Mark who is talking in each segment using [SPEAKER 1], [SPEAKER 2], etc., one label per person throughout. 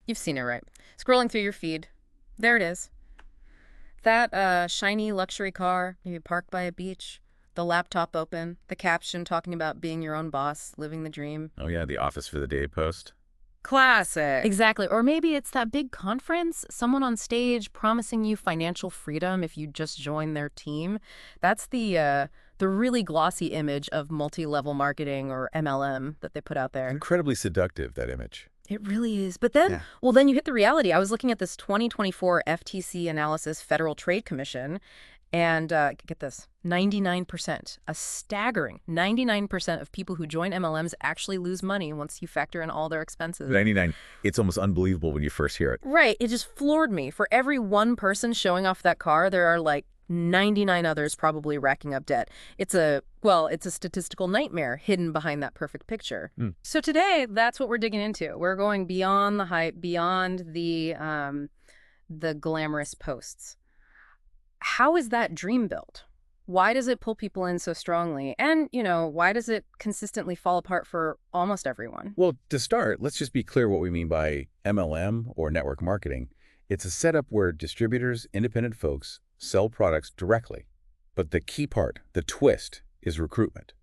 [SPEAKER 1] You've seen it, right? Scrolling through your feed. There it is. That shiny luxury car, maybe parked by a beach, the laptop open, the caption talking about being your own boss, living the dream.
[SPEAKER 2] Oh yeah, the Office for the Day post.
[SPEAKER 1] Classic. Exactly. Or maybe it's that big conference, someone on stage promising you financial freedom if you just join their team. That's the really glossy image of multi-level marketing, or MLM, that they put out there.
[SPEAKER 2] Incredibly seductive, that image.
[SPEAKER 1] It really is. But then,
[SPEAKER 2] Yeah.
[SPEAKER 1] well, then you hit the reality. I was looking at this 2024 FTC analysis, Federal Trade Commission, and get this, 99%, a staggering 99% of people who join MLMs actually lose money once you factor in all their expenses.
[SPEAKER 2] 99. It's almost unbelievable when you first hear it.
[SPEAKER 1] Right. It just floored me. For every one person showing off that car, there are like 99 others probably racking up debt. It's a statistical nightmare hidden behind that perfect picture. So today, that's what we're digging into. We're going beyond the hype, beyond the glamorous posts. How is that dream built? Why does it pull people in so strongly? And, why does it consistently fall apart for almost everyone?
[SPEAKER 2] Well, to start, let's just be clear what we mean by MLM, or network marketing. It's a setup where distributors, independent folks, sell products directly. But the key part, the twist, is recruitment.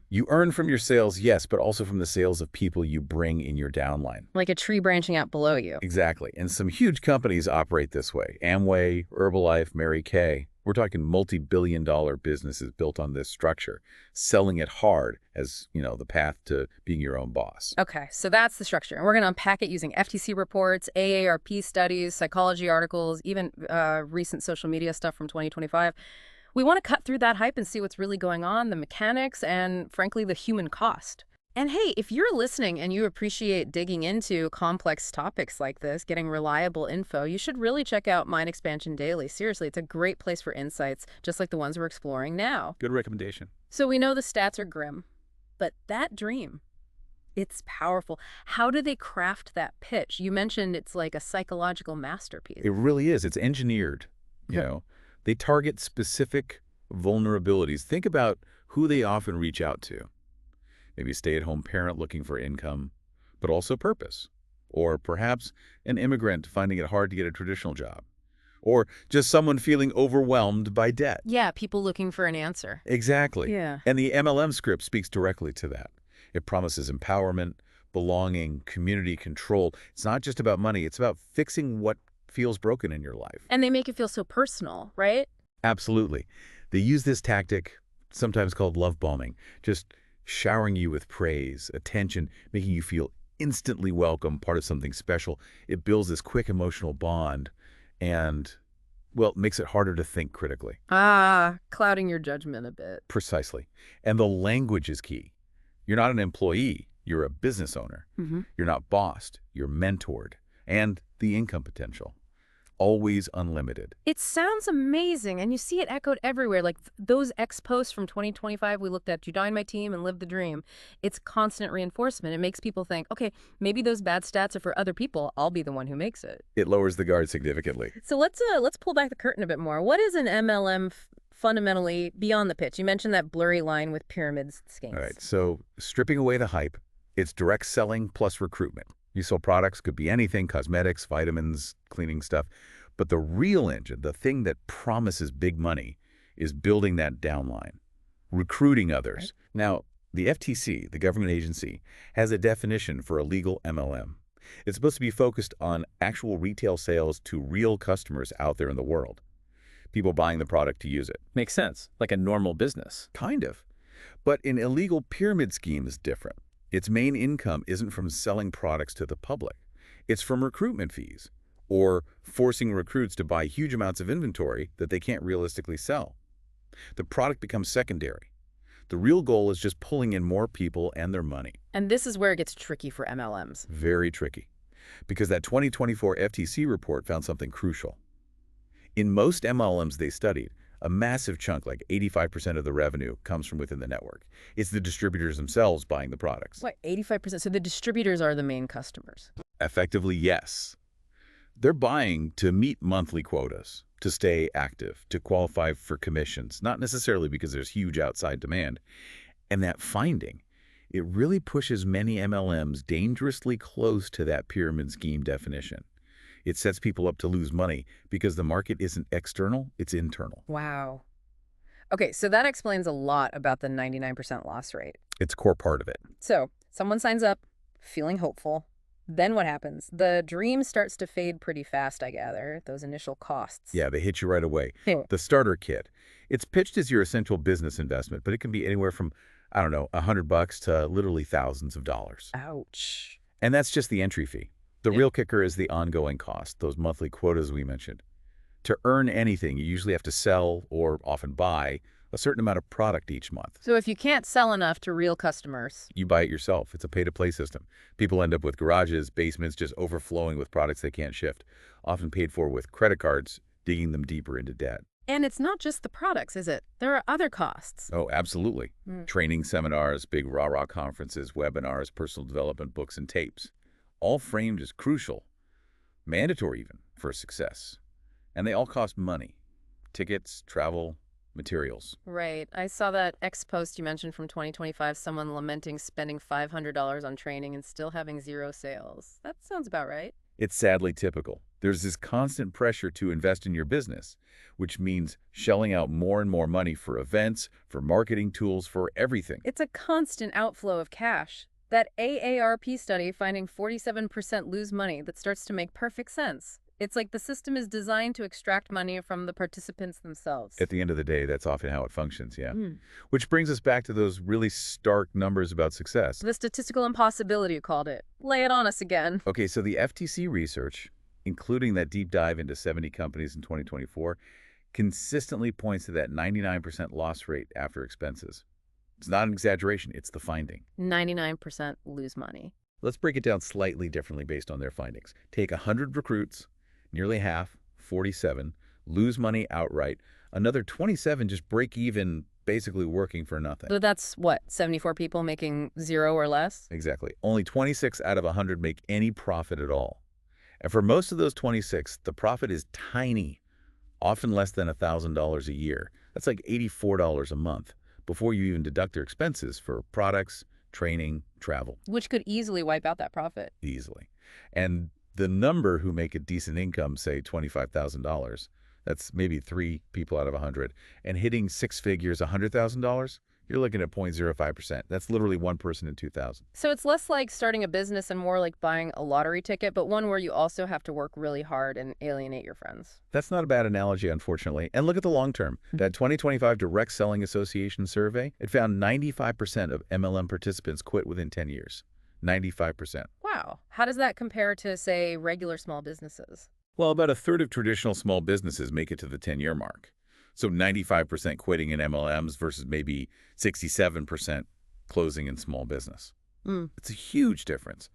[SPEAKER 2] You earn from your sales, yes, but also from the sales of people you bring in your downline.
[SPEAKER 1] Like a tree branching out below you.
[SPEAKER 2] Exactly. And some huge companies operate this way. Amway, Herbalife, Mary Kay. We're talking multi-billion-dollar businesses built on this structure, selling it hard as, the path to being your own boss.
[SPEAKER 1] Okay, so that's the structure. And we're going to unpack it using FTC reports, AARP studies, psychology articles, even recent social media stuff from 2025. We want to cut through that hype and see what's really going on, the mechanics, and frankly, the human cost. And hey, if you're listening and you appreciate digging into complex topics like this, getting reliable info, you should really check out Mind Expansion Daily. Seriously, it's a great place for insights, just like the ones we're exploring now.
[SPEAKER 2] Good recommendation.
[SPEAKER 1] So we know the stats are grim, but that dream, it's powerful. How do they craft that pitch? You mentioned it's like a psychological masterpiece.
[SPEAKER 2] It really is. It's engineered, They target specific vulnerabilities. Think about who they often reach out to. Maybe a stay-at-home parent looking for income, but also purpose. Or perhaps an immigrant finding it hard to get a traditional job. Or just someone feeling overwhelmed by debt.
[SPEAKER 1] Yeah, people looking for an answer.
[SPEAKER 2] Exactly.
[SPEAKER 1] Yeah.
[SPEAKER 2] And the MLM script speaks directly to that. It promises empowerment, belonging, community control. It's not just about money. It's about fixing what feels broken in your life.
[SPEAKER 1] And they make it feel so personal, right?
[SPEAKER 2] Absolutely. They use this tactic, sometimes called love bombing, just showering you with praise, attention, making you feel instantly welcome, part of something special. It builds this quick emotional bond and, well, makes it harder to think critically.
[SPEAKER 1] Clouding your judgment a bit.
[SPEAKER 2] Precisely. And the language is key. You're not an employee. You're a business owner. You're not bossed. You're mentored. And the income potential. Always unlimited.
[SPEAKER 1] It sounds amazing, and you see it echoed everywhere. Like those X posts from 2025 we looked at, you join my team and live the dream. It's constant reinforcement. It makes people think, okay, maybe those bad stats are for other people. I'll be the one who makes it.
[SPEAKER 2] It lowers the guard significantly.
[SPEAKER 1] So let's pull back the curtain a bit more. What is an MLM fundamentally beyond the pitch? You mentioned that blurry line with pyramid schemes.
[SPEAKER 2] All right, so stripping away the hype, it's direct selling plus recruitment. You sell products, could be anything, cosmetics, vitamins, cleaning stuff. But the real engine, the thing that promises big money, is building that downline, recruiting others. Right. Now, the FTC, the government agency, has a definition for a legal MLM. It's supposed to be focused on actual retail sales to real customers out there in the world. People buying the product to use it.
[SPEAKER 3] Makes sense, like a normal business.
[SPEAKER 2] Kind of. But an illegal pyramid scheme is different. Its main income isn't from selling products to the public. It's from recruitment fees, or forcing recruits to buy huge amounts of inventory that they can't realistically sell. The product becomes secondary. The real goal is just pulling in more people and their money.
[SPEAKER 1] And this is where it gets tricky for MLMs.
[SPEAKER 2] Very tricky. Because that 2024 FTC report found something crucial. In most MLMs they studied, a massive chunk, like 85% of the revenue, comes from within the network. It's the distributors themselves buying the products.
[SPEAKER 1] What, 85%? So the distributors are the main customers?
[SPEAKER 2] Effectively, yes. They're buying to meet monthly quotas, to stay active, to qualify for commissions, not necessarily because there's huge outside demand. And that finding, It really pushes many MLMs dangerously close to that pyramid scheme definition. It sets people up to lose money because the market isn't external, it's internal.
[SPEAKER 1] Wow. Okay, so that explains a lot about the 99% loss rate.
[SPEAKER 2] It's a core part of it.
[SPEAKER 1] So, someone signs up, feeling hopeful. Then what happens? The dream starts to fade pretty fast, I gather, those initial costs.
[SPEAKER 2] Yeah, they hit you right away.
[SPEAKER 1] Yeah.
[SPEAKER 2] The starter kit. It's pitched as your essential business investment, but it can be anywhere from, I don't know, $100 to literally thousands of dollars.
[SPEAKER 1] Ouch.
[SPEAKER 2] And that's just the entry fee. The real kicker is the ongoing cost, those monthly quotas we mentioned. To earn anything, you usually have to sell, or often buy, a certain amount of product each month.
[SPEAKER 1] So if you can't sell enough to real customers,
[SPEAKER 2] You buy it yourself. It's a pay-to-play system. People end up with garages, basements just overflowing with products they can't shift, often paid for with credit cards, digging them deeper into debt.
[SPEAKER 1] and it's not just the products, is it? There are other costs.
[SPEAKER 2] Oh, absolutely.
[SPEAKER 1] Mm.
[SPEAKER 2] Training seminars, big rah-rah conferences, webinars, personal development books, and tapes. All framed as crucial, mandatory even, for success. And they all cost money. Tickets, travel, materials.
[SPEAKER 1] Right. I saw that X post you mentioned from 2025, someone lamenting spending $500 on training and still having zero sales. That sounds about right.
[SPEAKER 2] It's sadly typical. There's this constant pressure to invest in your business, which means shelling out more and more money for events, for marketing tools, for everything.
[SPEAKER 1] It's a constant outflow of cash. That AARP study finding 47% lose money, that starts to make perfect sense. It's like the system is designed to extract money from the participants themselves.
[SPEAKER 2] At the end of the day, that's often how it functions, yeah.
[SPEAKER 1] Mm.
[SPEAKER 2] Which brings us back to those really stark numbers about success.
[SPEAKER 1] The statistical impossibility, you called it. Lay it on us again.
[SPEAKER 2] Okay, so the FTC research, including that deep dive into 70 companies in 2024, consistently points to that 99% loss rate after expenses. It's not an exaggeration, it's the finding.
[SPEAKER 1] 99% lose money.
[SPEAKER 2] Let's break it down slightly differently based on their findings. Take 100 recruits, nearly half, 47, lose money outright. Another 27 just break even, basically working for nothing.
[SPEAKER 1] So that's what, 74 people making zero or less?
[SPEAKER 2] Exactly. Only 26 out of 100 make any profit at all. And for most of those 26, the profit is tiny, often less than $1,000 a year. That's like $84 a month before you even deduct their expenses for products, training, travel.
[SPEAKER 1] Which could easily wipe out that profit.
[SPEAKER 2] Easily. And the number who make a decent income, say $25,000, that's maybe 3 people out of 100, and hitting 6 figures, $100,000, you're looking at 0.05%. That's literally one person in 2,000.
[SPEAKER 1] So it's less like starting a business and more like buying a lottery ticket, but one where you also have to work really hard and alienate your friends.
[SPEAKER 2] That's not a bad analogy, unfortunately. And look at the long term. That 2025 Direct Selling Association survey, it found 95% of MLM participants quit within 10 years. 95%.
[SPEAKER 1] Wow. How does that compare to, say, regular small businesses?
[SPEAKER 2] Well, about a third of traditional small businesses make it to the 10-year mark. So 95% quitting in MLMs versus maybe 67% closing in small business. It's a huge difference.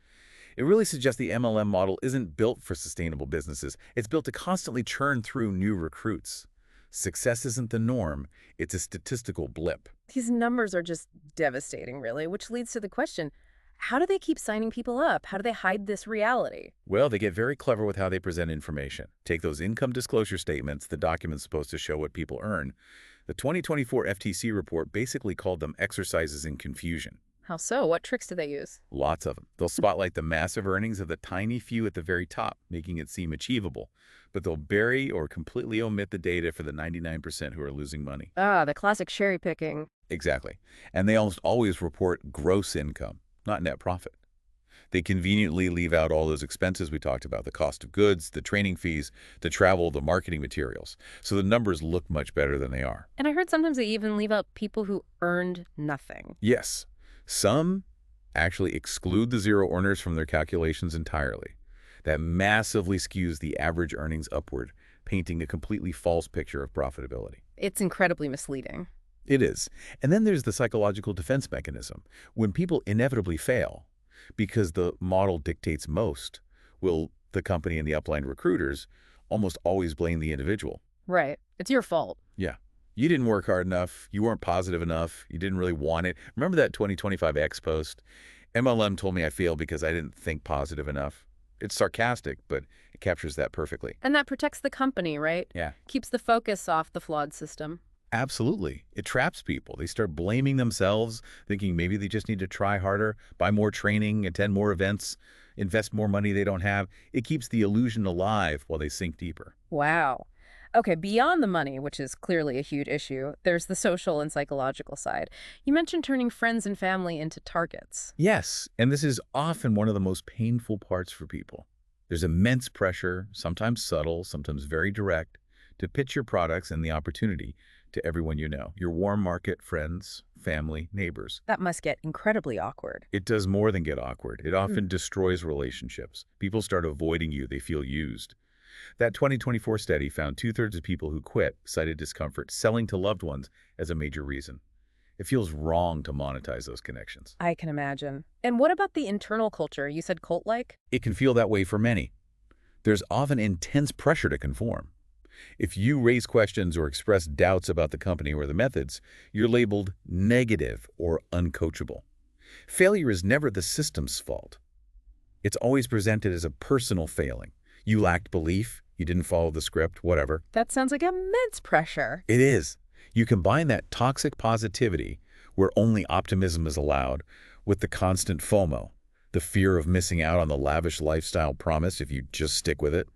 [SPEAKER 2] It really suggests the MLM model isn't built for sustainable businesses. It's built to constantly churn through new recruits. Success isn't the norm. It's a statistical blip.
[SPEAKER 1] These numbers are just devastating, really, which leads to the question, how do they keep signing people up? How do they hide this reality?
[SPEAKER 2] Well, they get very clever with how they present information. Take those income disclosure statements, the documents supposed to show what people earn. The 2024 FTC report basically called them exercises in confusion.
[SPEAKER 1] How so? What tricks do they use?
[SPEAKER 2] Lots of them. They'll spotlight the massive earnings of the tiny few at the very top, making it seem achievable. But they'll bury or completely omit the data for the 99% who are losing money.
[SPEAKER 1] Ah, the classic cherry picking.
[SPEAKER 2] Exactly. And they almost always report gross income, not net profit. They conveniently leave out all those expenses we talked about, the cost of goods, the training fees, the travel, the marketing materials. So the numbers look much better than they are.
[SPEAKER 1] And I heard sometimes they even leave out people who earned nothing.
[SPEAKER 2] Yes. Some actually exclude the zero earners from their calculations entirely. That massively skews the average earnings upward, painting a completely false picture of profitability.
[SPEAKER 1] It's incredibly misleading.
[SPEAKER 2] It is. And then there's the psychological defense mechanism. When people inevitably fail, because the model dictates most, will the company and the upline recruiters almost always blame the individual.
[SPEAKER 1] Right. It's your fault.
[SPEAKER 2] Yeah. You didn't work hard enough. You weren't positive enough. You didn't really want it. Remember that 2025 X post? MLM told me I failed because I didn't think positive enough. It's sarcastic, but it captures that perfectly.
[SPEAKER 1] And that protects the company, right?
[SPEAKER 2] Yeah.
[SPEAKER 1] Keeps the focus off the flawed system.
[SPEAKER 2] Absolutely. It traps people. They start blaming themselves, thinking maybe they just need to try harder, buy more training, attend more events, invest more money they don't have. It keeps the illusion alive while they sink deeper.
[SPEAKER 1] Wow. Okay, beyond the money, which is clearly a huge issue, there's the social and psychological side. You mentioned turning friends and family into targets.
[SPEAKER 2] Yes, and this is often one of the most painful parts for people. There's immense pressure, sometimes subtle, sometimes very direct, to pitch your products and the opportunity to everyone you know, your warm market friends, family, neighbors.
[SPEAKER 1] That must get incredibly awkward.
[SPEAKER 2] It does more than get awkward. It often destroys relationships. People start avoiding you. They feel used. That 2024 study found 2/3 of people who quit cited discomfort selling to loved ones as a major reason. It feels wrong to monetize those connections.
[SPEAKER 1] I can imagine. And what about the internal culture? You said cult-like?
[SPEAKER 2] It can feel that way for many. There's often intense pressure to conform. If you raise questions or express doubts about the company or the methods, you're labeled negative or uncoachable. Failure is never the system's fault. It's always presented as a personal failing. You lacked belief, you didn't follow the script, whatever.
[SPEAKER 1] That sounds like immense pressure.
[SPEAKER 2] It is. You combine that toxic positivity, where only optimism is allowed, with the constant FOMO, the fear of missing out on the lavish lifestyle promised if you just stick with it.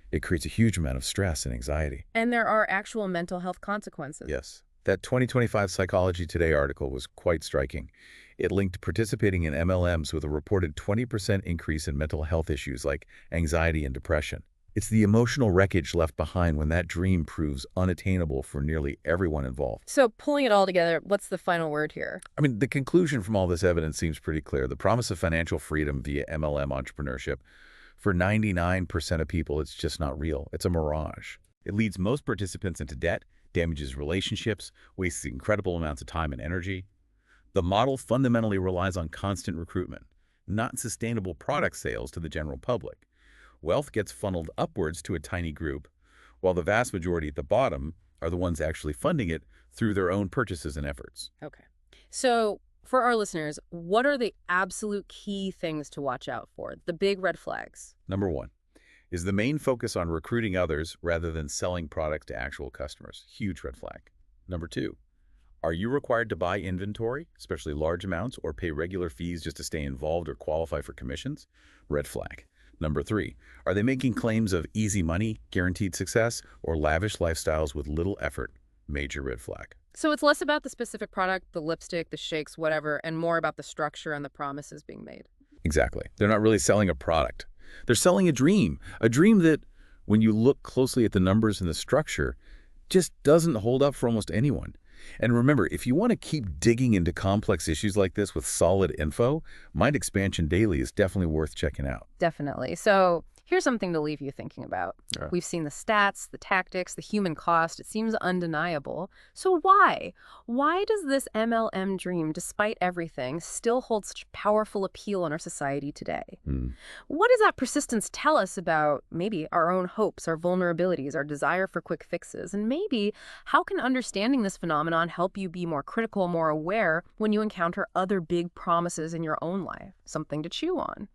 [SPEAKER 2] It creates a huge amount of stress and anxiety.
[SPEAKER 1] And there are actual mental health consequences.
[SPEAKER 2] Yes. That 2025 Psychology Today article was quite striking. It linked participating in MLMs with a reported 20% increase in mental health issues like anxiety and depression. It's the emotional wreckage left behind when that dream proves unattainable for nearly everyone involved.
[SPEAKER 1] So pulling it all together, what's the final word here?
[SPEAKER 2] I mean, the conclusion from all this evidence seems pretty clear. The promise of financial freedom via MLM entrepreneurship, for 99% of people, it's just not real. It's a mirage. It leads most participants into debt, damages relationships, wastes incredible amounts of time and energy. The model fundamentally relies on constant recruitment, not sustainable product sales to the general public. Wealth gets funneled upwards to a tiny group, while the vast majority at the bottom are the ones actually funding it through their own purchases and efforts.
[SPEAKER 1] Okay. So for our listeners, what are the absolute key things to watch out for? The big red flags.
[SPEAKER 2] Number one, is the main focus on recruiting others rather than selling products to actual customers? Huge red flag. Number two, are you required to buy inventory, especially large amounts, or pay regular fees just to stay involved or qualify for commissions? Red flag. Number three, are they making claims of easy money, guaranteed success, or lavish lifestyles with little effort? Major red flag.
[SPEAKER 1] So it's less about the specific product, the lipstick, the shakes, whatever, and more about the structure and the promises being made.
[SPEAKER 2] Exactly. They're not really selling a product. They're selling a dream that, when you look closely at the numbers and the structure, just doesn't hold up for almost anyone. And remember, if you want to keep digging into complex issues like this with solid info, Mind Expansion Daily is definitely worth checking out.
[SPEAKER 1] Definitely. So here's something to leave you thinking about.
[SPEAKER 2] Yeah.
[SPEAKER 1] We've seen the stats, the tactics, the human cost. It seems undeniable. So why? Why does this MLM dream, despite everything, still hold such powerful appeal in our society today? What does that persistence tell us about maybe our own hopes, our vulnerabilities, our desire for quick fixes? And maybe how can understanding this phenomenon help you be more critical, more aware when you encounter other big promises in your own life? Something to chew on.